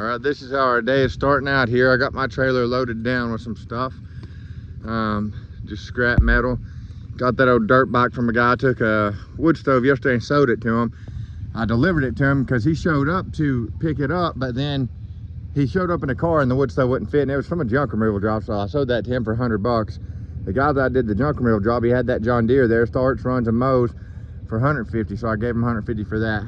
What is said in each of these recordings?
right, this is how our day is starting out here. I got my trailer loaded down with some stuff, just scrap metal. Got that old dirt bike from a guy. I took a wood stove yesterday and sold it to him. I delivered it to him because he showed up to pick it up, but then he showed up in a car and the wood stove wouldn't fit, and it was from a junk removal job, so I sold that to him for $100. The guy that I did the junk removal job, he had that John Deere there, starts, runs, and mows for $150, so I gave him $150 for that.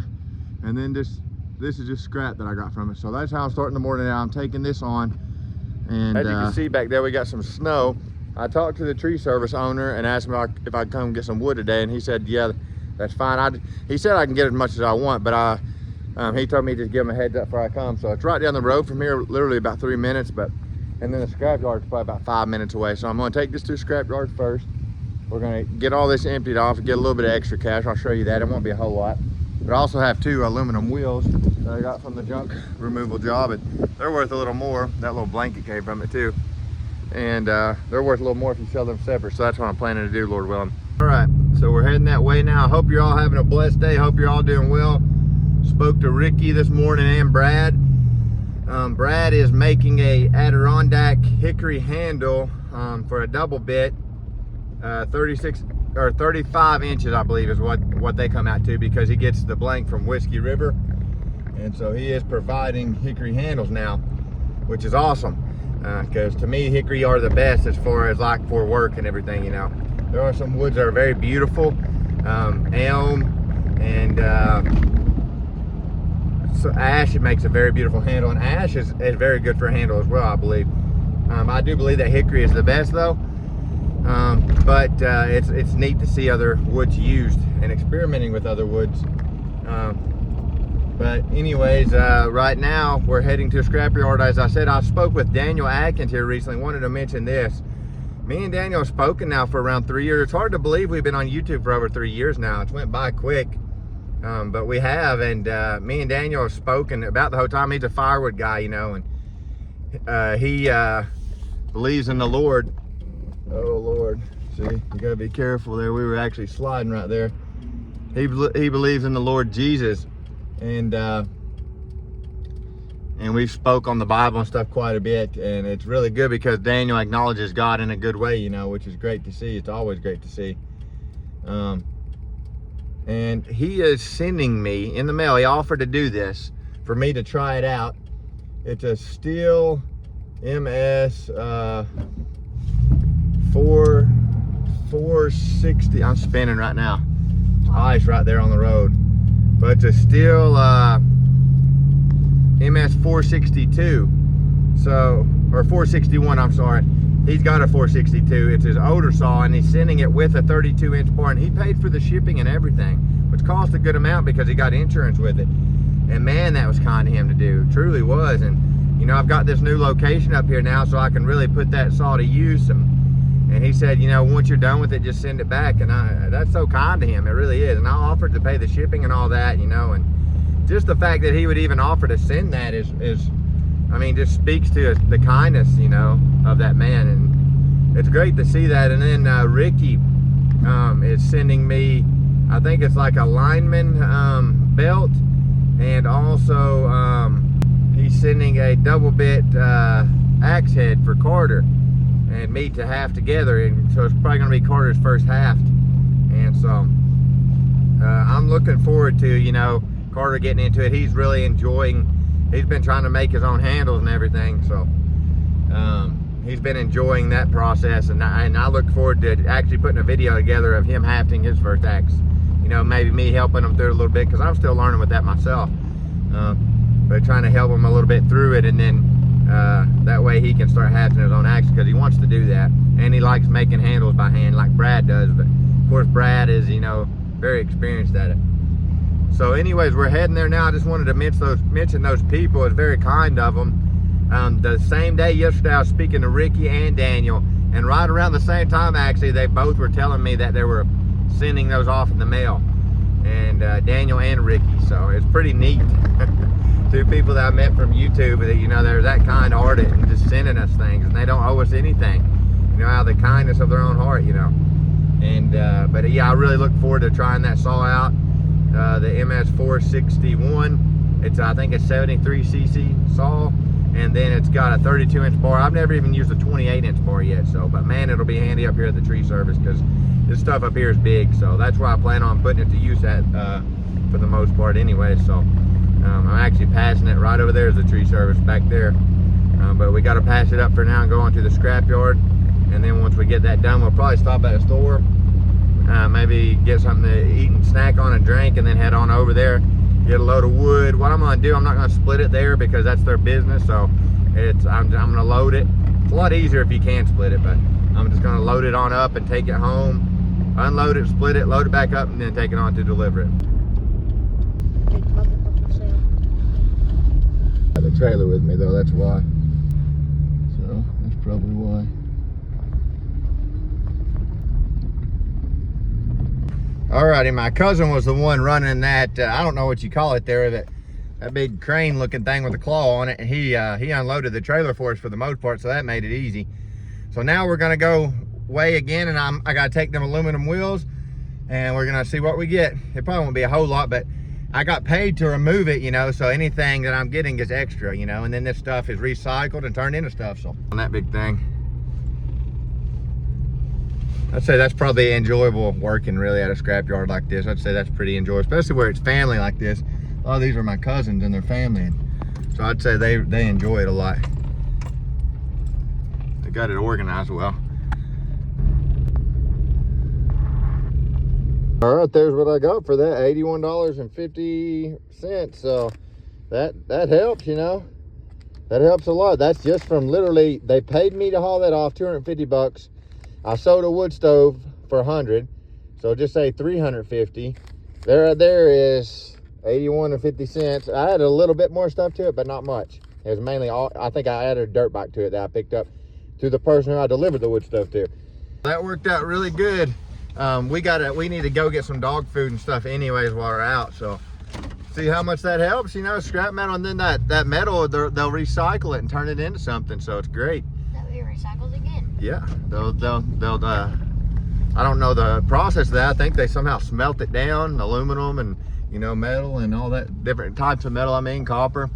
And then this is just scrap that I got from it. So that's how I'm starting the morning now. I'm taking this on, and as you can see back there, we got some snow. I talked to the tree service owner and asked him if I'd come get some wood today, and he said, yeah, that's fine. He said I can get as much as I want, but he told me to just give him a heads up before I come. So it's right down the road from here, literally about 3 minutes, and then the scrapyard is probably about 5 minutes away. So I'm gonna take this to the scrapyard first. We're gonna get all this emptied off and get a little bit of extra cash. I'll show you that. It won't be a whole lot. But I also have 2 aluminum wheels that I got from the junk removal job, and they're worth a little more. That little blanket came from it too. And they're worth a little more if you sell them separate. So that's what I'm planning to do, Lord willing. All right, so we're heading that way now. I hope you're all having a blessed day. Hope you're all doing well. Spoke to Ricky this morning and Brad. Brad is making a Adirondack hickory handle for a double bit, 36 or 35 inches, I believe, is what they come out to, because he gets the blank from Whiskey River, and so he is providing hickory handles now, which is awesome, because to me hickory are the best as far as like for work and everything. You know, there are some woods that are very beautiful, elm and so ash. It makes a very beautiful handle, and ash is very good for a handle as well, I believe. I do believe that hickory is the best though, but it's neat to see other woods used and experimenting with other woods. But anyways, right now we're heading to a scrapyard. As I said, I spoke with Daniel Atkins here recently. Wanted to mention this. Me and Daniel have spoken now for around 3 years. It's hard to believe we've been on YouTube for over 3 years now. It's went by quick. But we have, and me and Daniel have spoken about the whole time. He's a Firewood guy, you know, and he believes in the Lord. Oh Lord, see, you gotta be careful there. We were actually sliding right there. He believes in the Lord Jesus, and we've spoke on the Bible and stuff quite a bit, and it's really good because Daniel acknowledges God in a good way, you know, which is great to see. It's always great to see. And he is sending me in the mail. He offered to do this for me to try it out. It's a steel MS 460. I'm spinning right now. Ice right there on the road. But it's a steel MS 462. So, or 461, I'm sorry. He's got a 462. It's his older saw, and he's sending it with a 32-inch bar, and he paid for the shipping and everything, which cost a good amount because he got insurance with it. And man, that was kind of him to do. Truly was. And you know, I've got this new location up here now, so I can really put that saw to use. And he said, you know, once you're done with it, just send it back. And that's so kind to him. It really is. And I offered to pay the shipping and all that, you know, and just the fact that he would even offer to send that is I mean, just speaks to the kindness, you know, of that man. And it's great to see that. And then Ricky is sending me, I think it's like a lineman belt, and also he's sending a double bit axe head for Carter and me to half together, and so it's probably gonna be Carter's first half. And so I'm looking forward to, you know, Carter getting into it. He's really enjoying. He's been trying to make his own handles and everything, so he's been enjoying that process, and I look forward to actually putting a video together of him hafting his first axe. You know, maybe me helping him through it a little bit, because I'm still learning with that myself. But trying to help him a little bit through it, and then that way he can start hafting his own axe, because he wants to do that. And he likes making handles by hand like Brad does, but of course Brad is, you know, very experienced at it. So anyways, we're heading there now. I just wanted to mention those people. It's very kind of them. The same day yesterday, I was speaking to Ricky and Daniel, and right around the same time, actually, they both were telling me that they were sending those off in the mail, and Daniel and Ricky. So it's pretty neat. 2 people that I met from YouTube that, you know, they're that kind-hearted and just sending us things, and they don't owe us anything, you know, out of the kindness of their own heart, you know. And but yeah, I really look forward to trying that saw out, the MS 461. I think it's 73 cc saw, and then it's got a 32-inch bar. I've never even used a 28-inch bar yet, so, but man, it'll be handy up here at the tree service because this stuff up here is big, so that's why I plan on putting it to use at for the most part anyway. So I'm actually passing it right over there as the tree service back there, but we got to pass it up for now and go on to the scrapyard, and then once we get that done, we'll probably stop at a store, maybe get something to eat and snack on and drink, and then head on over there, get a load of wood. What I'm going to do, I'm not going to split it there because that's their business, so I'm going to load it. It's a lot easier if you can split it, but I'm just going to load it on up and take it home, unload it, split it, load it back up, and then take it on to deliver it. I have the trailer with me though, that's why. So that's probably why. Alrighty, my cousin was the one running that, I don't know what you call it there, that big crane looking thing with a claw on it, and he unloaded the trailer for us for the most part, so that made it easy. So now we're gonna go weigh again, and I gotta take them aluminum wheels, and we're gonna see what we get. It probably won't be a whole lot, but I got paid to remove it, you know, so anything that I'm getting is extra, you know, and then this stuff is recycled and turned into stuff. So on that big thing, I'd say that's probably enjoyable working really at a scrapyard like this. I'd say that's pretty enjoyable, especially where it's family like this. A lot of these are my cousins and their family, so I'd say they enjoy it a lot. They got it organized well. All right, there's what I got for that, $81.50. So that helps, you know. That helps a lot. That's just from literally, they paid me to haul that off, 250 bucks. I sold a wood stove for 100, so just say 350. There is 81.50 cents. I added a little bit more stuff to it, but not much. It was mainly all, I think I added a dirt bike to it that I picked up to the person who I delivered the wood stove to. That worked out really good. We need to go get some dog food and stuff anyways while we're out, so see how much that helps, you know. Scrap metal, and then that metal, they'll recycle it and turn it into something, so it's great. That'll be recycled again. Yeah, they'll I don't know the process of that. I think they somehow smelt it down, aluminum and, you know, metal and all that different types of metal, I mean copper,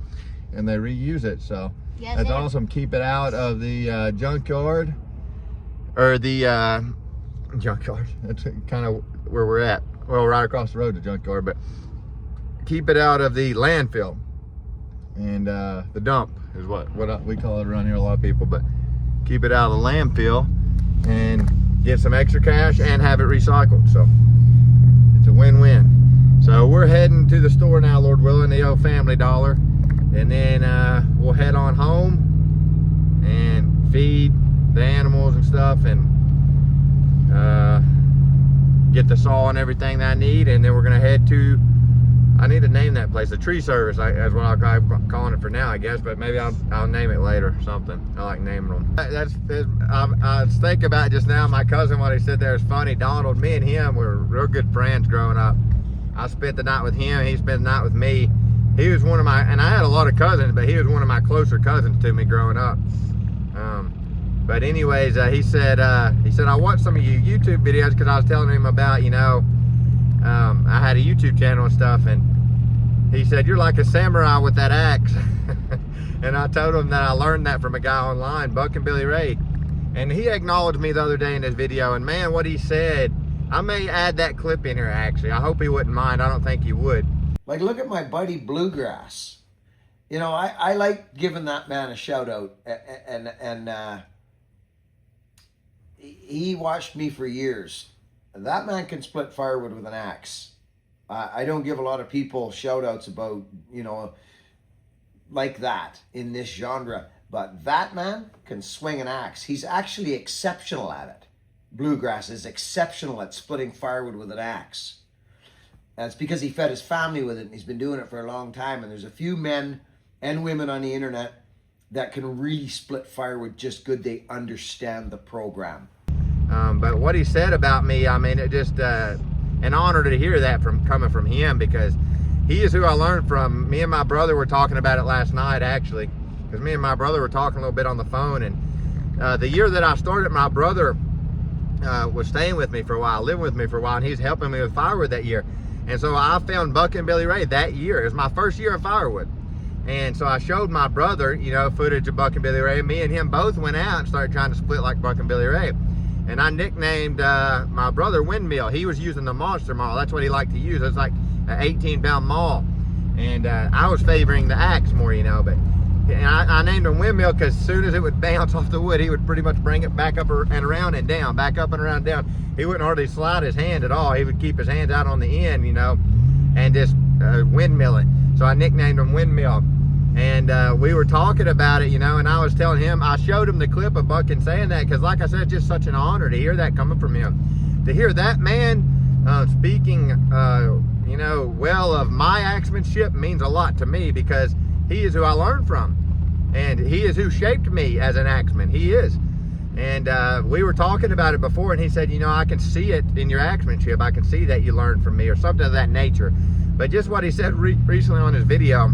and they reuse it. So yes, that's awesome. Keep it out of the junkyard, or the junkyard. That's kind of where we're at. Well, right across the road to junkyard, but keep it out of the landfill, and the dump is what we call it around here, a lot of people, but keep it out of the landfill and get some extra cash and have it recycled. So it's a win-win. So we're heading to the store now, Lord willing, the old Family Dollar, and then we'll head on home and feed the animals and stuff, and get the saw and everything that I need, and then we're gonna head to, I need to name that place, the tree service, that's what I'm calling it for now, I guess, but maybe I'll name it later or something. I like naming them. I was thinking about it just now, my cousin, what he said there is funny. Donald, me and him were real good friends growing up. I spent the night with him, he spent the night with me. He was one of my, and I had a lot of cousins, but he was one of my closer cousins to me growing up. But anyways, he said I watched some of your YouTube videos because I was telling him about, you know, I had a YouTube channel and stuff, and he said, you're like a samurai with that axe. And I told him that I learned that from a guy online, Buck and Billy Ray. And he acknowledged me the other day in his video, and man, what he said, I may add that clip in here actually. I hope he wouldn't mind. I don't think he would. Like, look at my buddy Bluegrass. You know, I like giving that man a shout out, and he watched me for years. That man can split firewood with an axe. I don't give a lot of people shout outs about, you know, like that in this genre, but that man can swing an axe. He's actually exceptional at it. Bluegrass is exceptional at splitting firewood with an axe. And it's because he fed his family with it, and he's been doing it for a long time. And there's a few men and women on the internet that can really split firewood just good. They understand the program. But what he said about me, I mean, it just an honor to hear that coming from him, because he is who I learned from. Me and my brother were talking about it last night, actually, because me and my brother were talking a little bit on the phone. And the year that I started, my brother was staying with me for a while, living with me for a while, and he was helping me with firewood that year. And so I found bucking Billy Ray that year. It was my first year of Firewood. And so I showed my brother, you know, footage of bucking Billy Ray. Me and him both went out and started trying to split like bucking Billy Ray. And I nicknamed my brother Windmill. He was using the monster maul. That's what he liked to use. It was like an 18-pound maul. And I was favoring the axe more, you know. But and I named him Windmill because as soon as it would bounce off the wood, he would pretty much bring it back up and around and down, back up and around and down. He wouldn't hardly slide his hand at all. He would keep his hands out on the end, you know, and just windmill it. So I nicknamed him Windmill. And we were talking about it, you know, and I was telling him, I showed him the clip of Bucking saying that because, like I said, it's just such an honor to hear that coming from him. To hear that man speaking, you know, well of my axemanship means a lot to me because he is who I learned from. And he is who shaped me as an axeman. He is. And we were talking about it before, and he said, you know, I can see it in your axemanship. I can see that you learned from me, or something of that nature. But just what he said recently on his video,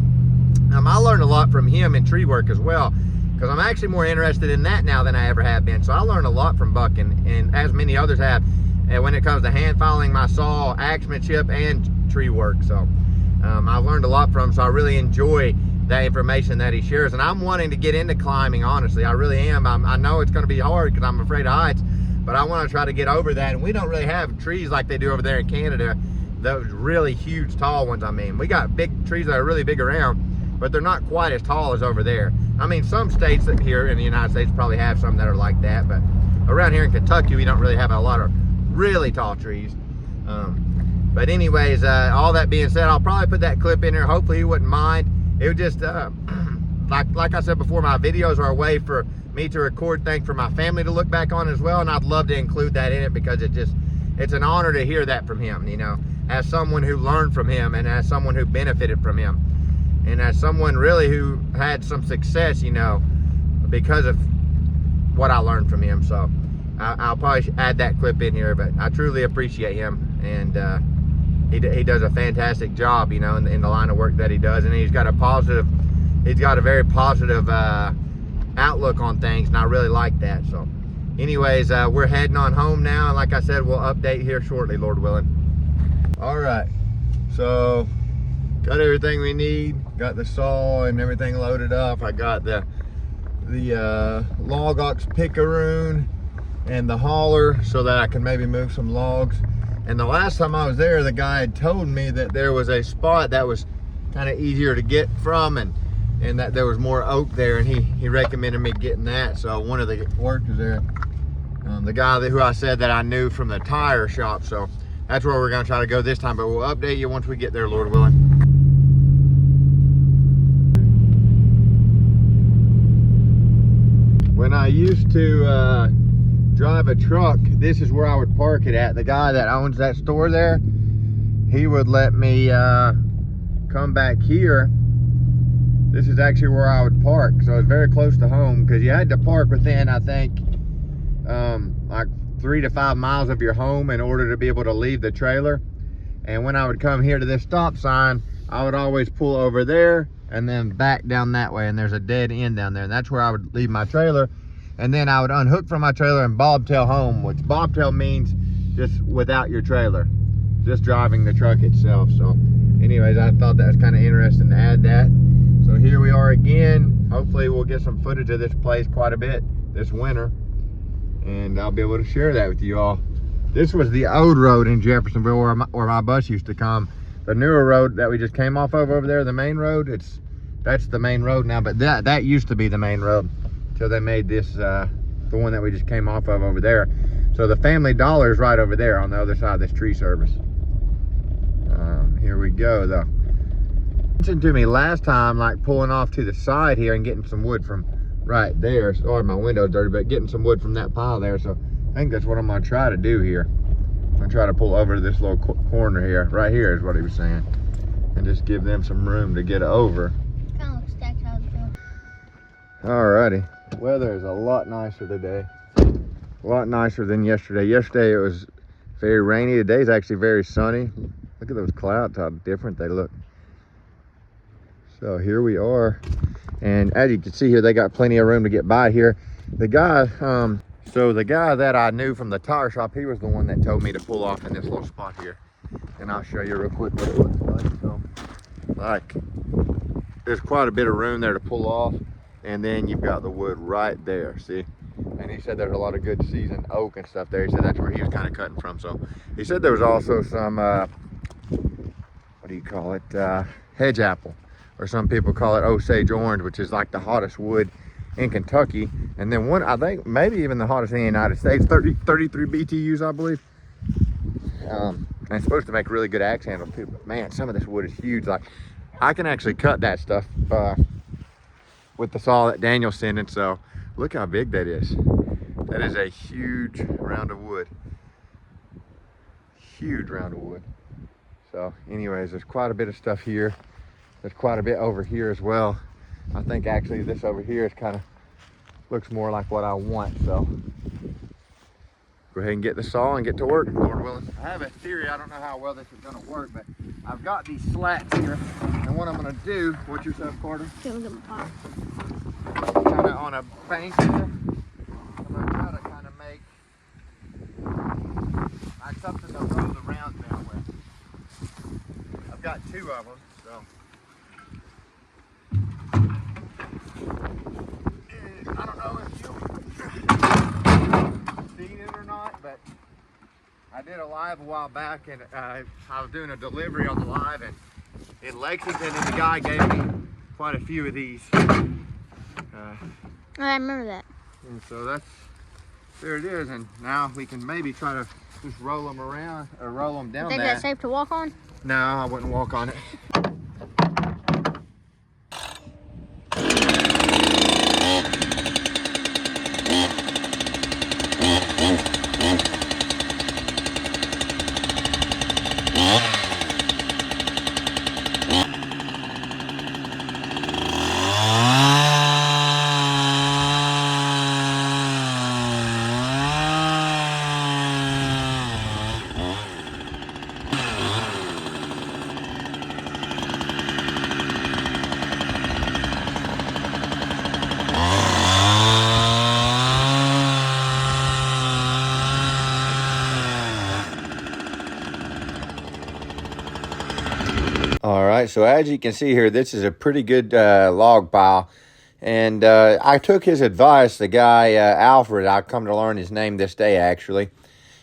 I learned a lot from him in tree work as well, because I'm actually more interested in that now than I ever have been. So I learned a lot from Bucking, and as many others have, and when it comes to hand filing my saw, axemanship, and tree work. So I've learned a lot from him, so I really enjoy that information that he shares. And I'm wanting to get into climbing, honestly. I really am. I know it's going to be hard because I'm afraid of heights, but I want to try to get over that. And we don't really have trees like they do over there in Canada, those really huge, tall ones. I mean, we got big trees that are really big around, but they're not quite as tall as over there. I mean, some states here in the United States probably have some that are like that, but around here in Kentucky, we don't really have a lot of really tall trees. But anyways, all that being said, I'll probably put that clip in there. Hopefully he wouldn't mind. It would just, like I said before, my videos are a way for me to record things for my family to look back on as well, and I'd love to include that in it because it's an honor to hear that from him, you know, as someone who learned from him and as someone who benefited from him. And as someone really who had some success, you know, because of what I learned from him. So I'll probably add that clip in here, but I truly appreciate him. And he does a fantastic job, you know, in the line of work that he does. And he's got a very positive outlook on things. And I really like that. So anyways, we're heading on home now. And like I said, we'll update here shortly, Lord willing. All right. So got everything we need. Got the saw and everything loaded up. I got the log ox picaroon and the hauler so that I can maybe move some logs. And the last time I was there, the guy had told me that there was a spot that was kind of easier to get from, and that there was more oak there, and he recommended me getting that. So one of the workers there, the guy who I said that I knew from the tire shop, so that's where we're gonna try to go this time, but we'll update you once we get there, Lord willing. When I used to drive a truck, this is where I would park it at. The guy that owns that store there, he would let me come back here. This is actually where I would park, so it's very close to home, because you had to park within, I think, like 3 to 5 miles of your home in order to be able to leave the trailer. And when I would come here to this stop sign, I would always pull over there and then back down that way, and there's a dead end down there, and that's where I would leave my trailer. And then I would unhook from my trailer and bobtail home, which bobtail means just without your trailer, just driving the truck itself. So anyways, I thought that was kind of interesting to add that. So here we are again. Hopefully we'll get some footage of this place quite a bit this winter, and I'll be able to share that with you all. This was the old road in Jeffersonville where my bus used to come. The newer road that we just came off of over there, the main road, that's the main road now, but that used to be the main road till they made this the one that we just came off of over there. So the Family Dollar is right over there on the other side of this tree service. Here we go though. Mentioned to me last time, like pulling off to the side here and getting some wood from right there. Sorry, my window's dirty, but getting some wood from that pile there. So I think that's what I'm gonna try to do here. I'm gonna try to pull over to this little corner here. Right here is what he was saying, and just give them some room to get over. Kind of looks stacked out of the field. Alrighty. Weather is a lot nicer today. A lot nicer than yesterday. Yesterday it was very rainy. Today's actually very sunny. Look at those clouds, how different they look. So here we are. And as you can see here, they got plenty of room to get by here. The guy, so the guy that I knew from the tire shop, he was the one that told me to pull off in this little spot here. and I'll show you real quick what it looks like. So, like, there's quite a bit of room there to pull off, and then you've got the wood right there, see? And he said there's a lot of good seasoned oak and stuff there. He said that's where he was kind of cutting from. So he said there was also some, what do you call it? Hedge apple, or some people call it Osage orange, which is like the hottest wood in Kentucky. And then one, I think maybe even the hottest in the United States, 33 BTUs, I believe. And it's supposed to make really good axe handles too. But man, some of this wood is huge. Like, I can actually cut that stuff with the saw that Daniel's sending. So look how big that is. That is a huge round of wood. Huge round of wood. So anyways, there's quite a bit of stuff here. There's quite a bit over here as well. I think actually this over here is kind of looks more like what I want. So go ahead and get the saw and get to work, Lord willing. I have a theory. I don't know how well this is going to work, but I've got these slats here. And what I'm going to do, what's yourself, Carter? Kind of on a bank here. I'm going to try to kind of make like something to roll the rounds down with. I've got two of them, so. I don't know if you've seen it or not, but I did a live a while back, and I was doing a delivery on the live in Lexington, and the guy gave me quite a few of these. I remember that. And so there it is, and now we can maybe try to just roll them around, or roll them down. Think that's safe to walk on? No, I wouldn't walk on it. All right, so as you can see here, this is a pretty good log pile. And I took his advice, the guy, Alfred. I've come to learn his name this day, actually.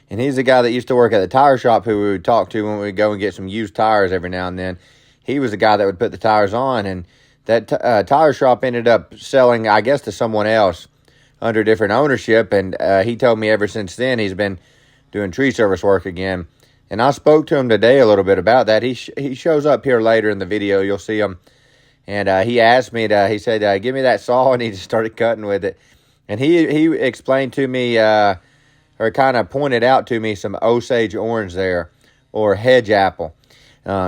And he's the guy that used to work at the tire shop who we would talk to when we would go and get some used tires every now and then. He was the guy that would put the tires on. And that tire shop ended up selling, I guess, to someone else under different ownership. And he told me ever since then he's been doing tree service work again. And I spoke to him today a little bit about that. He shows up here later in the video. You'll see him. And he asked me he said, give me that saw, and he just started cutting with it. And he explained to me, or kind of pointed out to me some Osage orange there, or hedge apple.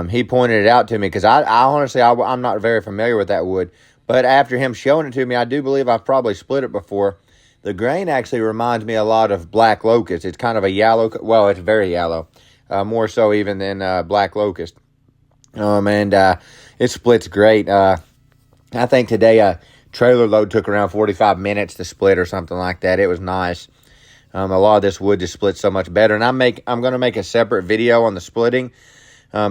He pointed it out to me because I honestly, I'm not very familiar with that wood. But after him showing it to me, I do believe I've probably split it before. The grain actually reminds me a lot of black locust. It's kind of a yellow, well, it's very yellow. More so even than black locust. And it splits great. I think today a trailer load took around 45 minutes to split or something like that. It was nice. A lot of this wood just splits so much better. And I'm going to make a separate video on the splitting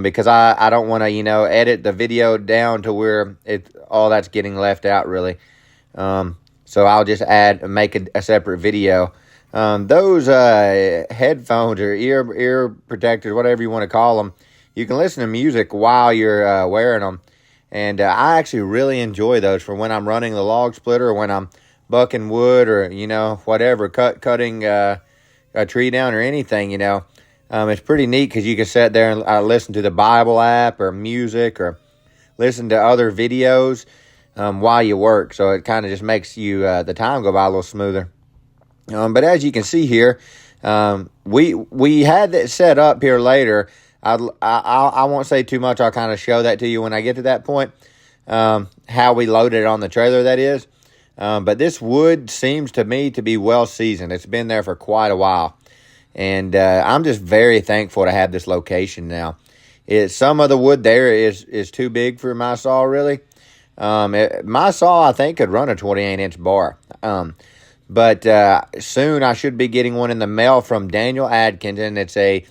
because I don't want to, edit the video down to where all that's getting left out, really. So I'll just make a separate video. Those headphones or ear protectors, whatever you want to call them, you can listen to music while you're wearing them. And I actually really enjoy those for when I'm running the log splitter, or when I'm bucking wood, or, whatever, cutting a tree down or anything, It's pretty neat because you can sit there and listen to the Bible app or music, or listen to other videos while you work. So it kind of just makes you the time go by a little smoother. But as you can see here, we had that set up here later. I won't say too much. I'll kind of show that to you when I get to that point, how we loaded it on the trailer, that is. But this wood seems to me to be well seasoned. It's been there for quite a while. And I'm just very thankful to have this location now. Some of the wood there is too big for my saw, really. My saw, I think, could run a 28-inch bar. But soon I should be getting one in the mail from Daniel Adkins, and it's a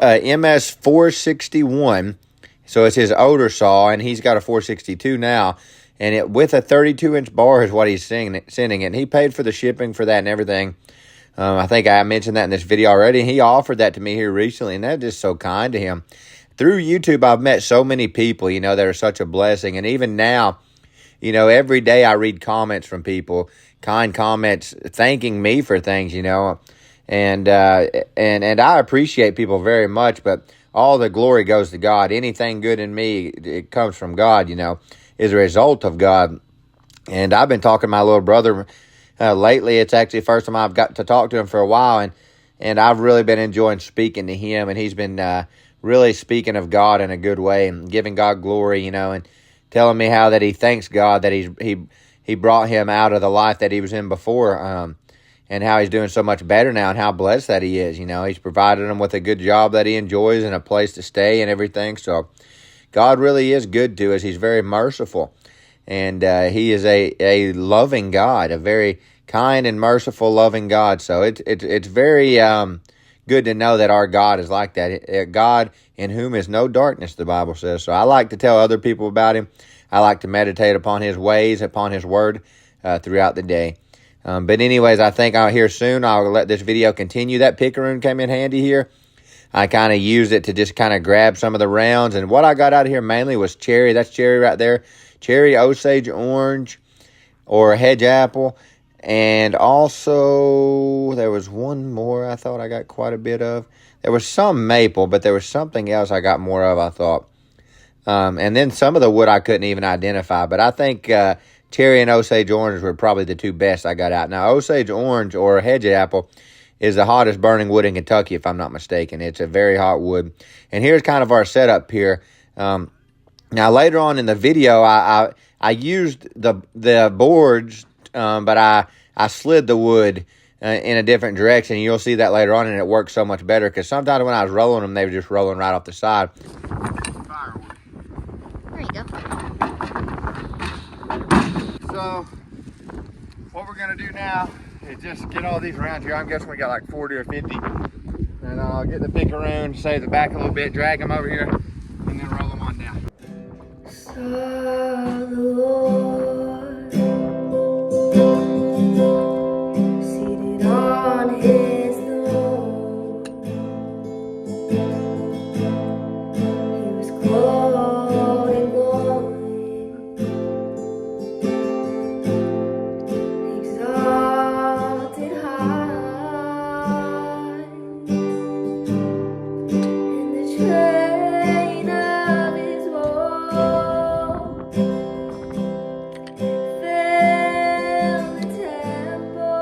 MS 461. So it's his older saw, and he's got a 462 now. And it with a 32-inch bar is what he's sending it. And he paid for the shipping for that and everything. I think I mentioned that in this video already. He offered that to me here recently, and that's just so kind to him. Through YouTube, I've met so many people, you know, that are such a blessing. And even now, you know, every day I read comments from people, kind comments thanking me for things, you know. And I appreciate people very much, but all the glory goes to God. Anything good in me, it comes from God, you know, is a result of God. And I've been talking to my little brother lately. It's actually the first time I've got to talk to him for a while, and I've really been enjoying speaking to him, and he's been really speaking of God in a good way and giving God glory, you know, and telling me how that he thanks God that he brought him out of the life that he was in before, and how he's doing so much better now, and how blessed that he is. You know, he's provided him with a good job that he enjoys and a place to stay and everything. So God really is good to us. He's very merciful. And he is a loving God, a very kind and merciful, loving God. So it's very good to know that our God is like that. A God in whom is no darkness, the Bible says. So I like to tell other people about him. I like to meditate upon his ways, upon his word throughout the day. But anyways, I think out here soon, I'll let this video continue. That picaroon came in handy here. I kind of used it to just kind of grab some of the rounds. And what I got out of here mainly was cherry. That's cherry right there. Cherry, Osage orange, or hedge apple. And also, there was one more I thought I got quite a bit of. There was some maple, but there was something else I got more of, I thought. And then some of the wood I couldn't even identify. But I think cherry and Osage orange were probably the two best I got out. Now, Osage orange or hedge apple is the hottest burning wood in Kentucky, if I'm not mistaken. It's a very hot wood. And here's kind of our setup here. Now, later on in the video, I used the boards, but I slid the wood in a different direction. You'll see that later on, and it works so much better, because sometimes when I was rolling them, they were just rolling right off the side. Firewood. There you go. So, what we're going to do now is just get all these around here. I'm guessing we got like 40 or 50. And I'll get the picaroon, save the back a little bit, drag them over here, and then roll them on down. Saw the Lord seated on his throne. He was clothed in glory, exalted high, in the train of his robe filled the temple.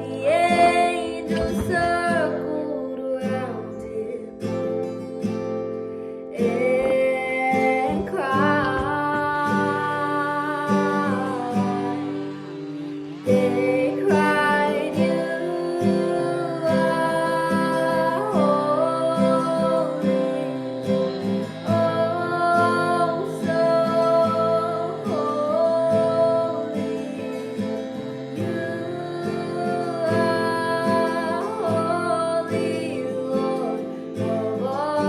The angels circled around him and cried. They cried, "You are holy, oh so holy. You are holy, Lord of all."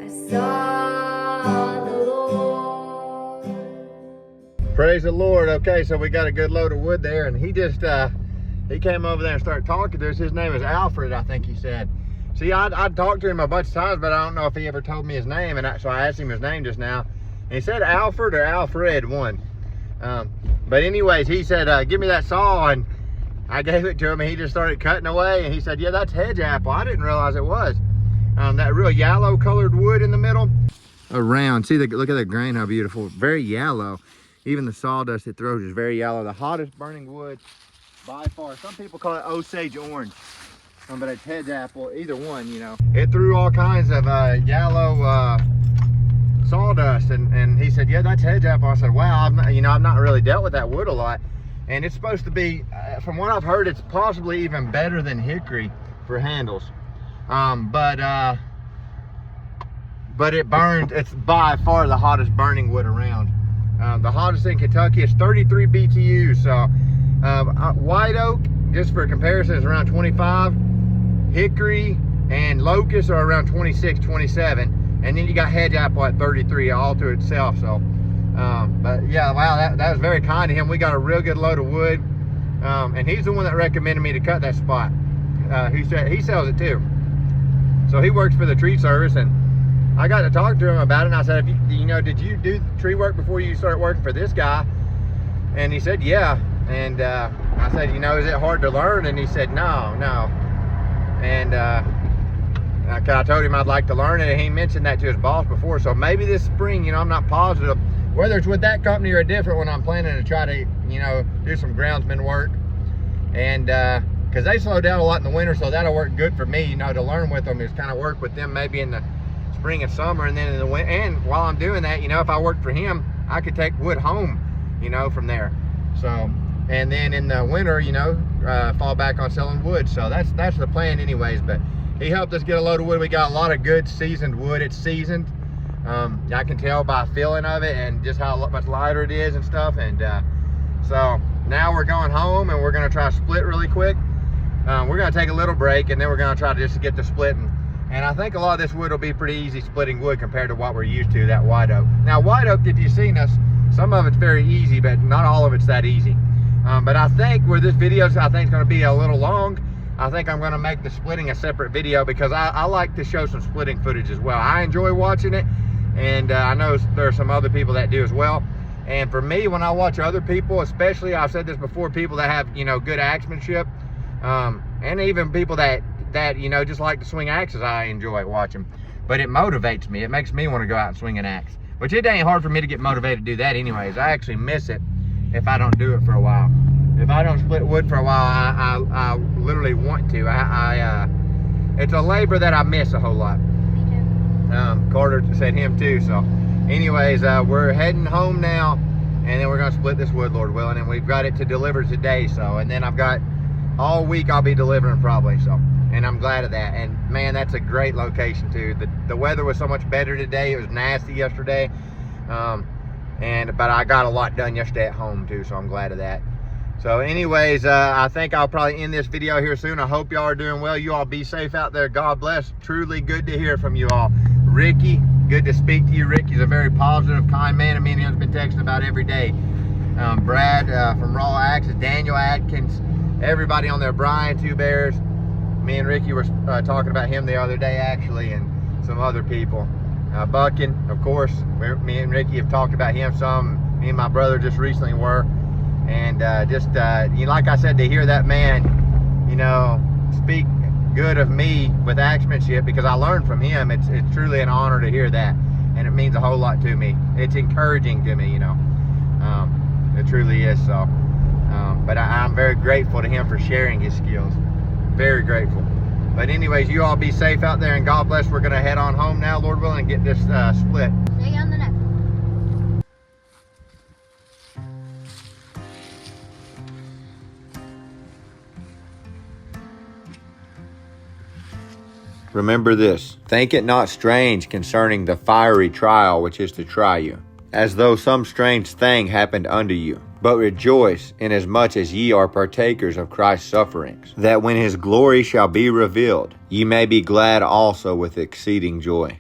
I saw the Lord. Praise the Lord. Okay, so we got a good load of wood there, and he just he came over there and started talking to us. His name is Alfred, I think he said. See, I'd talked to him a bunch of times, but I don't know if he ever told me his name, and so I asked him his name just now, and he said Alfred or Alfred, one. But anyways, he said, give me that saw, and I gave it to him, and he just started cutting away, and he said, yeah, that's hedge apple. I didn't realize it was. That real yellow colored wood in the middle. Around, see, look at the grain, how beautiful. Very yellow. Even the sawdust it throws is very yellow. The hottest burning wood by far. Some people call it Osage orange, but it's hedge apple, either one, you know. It threw all kinds of yellow sawdust, and he said, yeah, that's hedge apple. I said, wow, I've not really dealt with that wood a lot. And it's supposed to be, from what I've heard, it's possibly even better than hickory for handles. But it burns. It's by far the hottest burning wood around. The hottest in Kentucky is 33 BTUs, so White oak, just for comparison, is around 25. Hickory and locust are around 26, 27. And then you got hedge apple at 33 all to itself. So, but yeah, wow, that was very kind of him. We got a real good load of wood. And he's the one that recommended me to cut that spot. He said he sells it too. So he works for the tree service, and I got to talk to him about it. And I said, did you do tree work before you started working for this guy? And he said, yeah. And I said, is it hard to learn? And he said, no. And I told him I'd like to learn it, and he mentioned that to his boss before. So maybe this spring, I'm not positive whether it's with that company or a different one. I'm planning to try to, do some groundsman work, and because they slow down a lot in the winter, so that'll work good for me. To learn with them is kind of work with them maybe in the spring and summer, and then in the winter. And while I'm doing that, if I worked for him, I could take wood home, from there. So, and then in the winter, fall back on selling wood. So that's the plan anyways. But he helped us get a load of wood. We got a lot of good seasoned wood. It's seasoned. I can tell by feeling of it and just how much lighter it is and stuff. And so now we're going home, and we're going to try to split really quick. We're going to take a little break, and then we're going to try to just get to splitting. And I think a lot of this wood will be pretty easy splitting wood compared to what we're used to, that white oak. Now, white oak, if you've seen us, some of it's very easy, but not all of it's that easy. But I think where this video is, I think it's going to be a little long. I think I'm going to make the splitting a separate video, because I like to show some splitting footage as well. I enjoy watching it, and I know there are some other people that do as well. And for me, when I watch other people, especially, I've said this before, people that have, good axemanship, and even people that just like to swing axes, I enjoy watching. But it motivates me. It makes me want to go out and swing an axe. Which it ain't hard for me to get motivated to do that anyways. I actually miss it if I don't do it for a while. If I don't split wood for a while, I literally want to. It's a labor that I miss a whole lot. Me too. Carter said him too. So anyways, we're heading home now, and then we're gonna split this wood, Lord willing, and we've got it to deliver today. So, and then I've got all week I'll be delivering probably. So, and I'm glad of that. And man, that's a great location too. The weather was so much better today. It was nasty yesterday, but I got a lot done yesterday at home too, so I'm glad of that. So anyways, I think I'll probably end this video here soon. I hope y'all are doing well. You all be safe out there. God bless. Truly good to hear from you all. Ricky, good to speak to you. Ricky's a very positive, kind man, and me and him have been texting about every day. Brad from Raw Axes, Daniel Atkins, everybody on there, Brian Two Bears. Me and Ricky were talking about him the other day actually, and some other people. Buckin, of course, me and Ricky have talked about him some. Me and my brother just recently were. And like I said, to hear that man, speak good of me with axemanship, because I learned from him, it's truly an honor to hear that. And it means a whole lot to me. It's encouraging to me, it truly is. So, but I'm very grateful to him for sharing his skills. Very grateful. But anyways, you all be safe out there, and God bless. We're going to head on home now, Lord willing, and get this split. See you on the next. Remember this: think it not strange concerning the fiery trial which is to try you, as though some strange thing happened unto you. But rejoice, inasmuch as ye are partakers of Christ's sufferings, that when his glory shall be revealed, ye may be glad also with exceeding joy.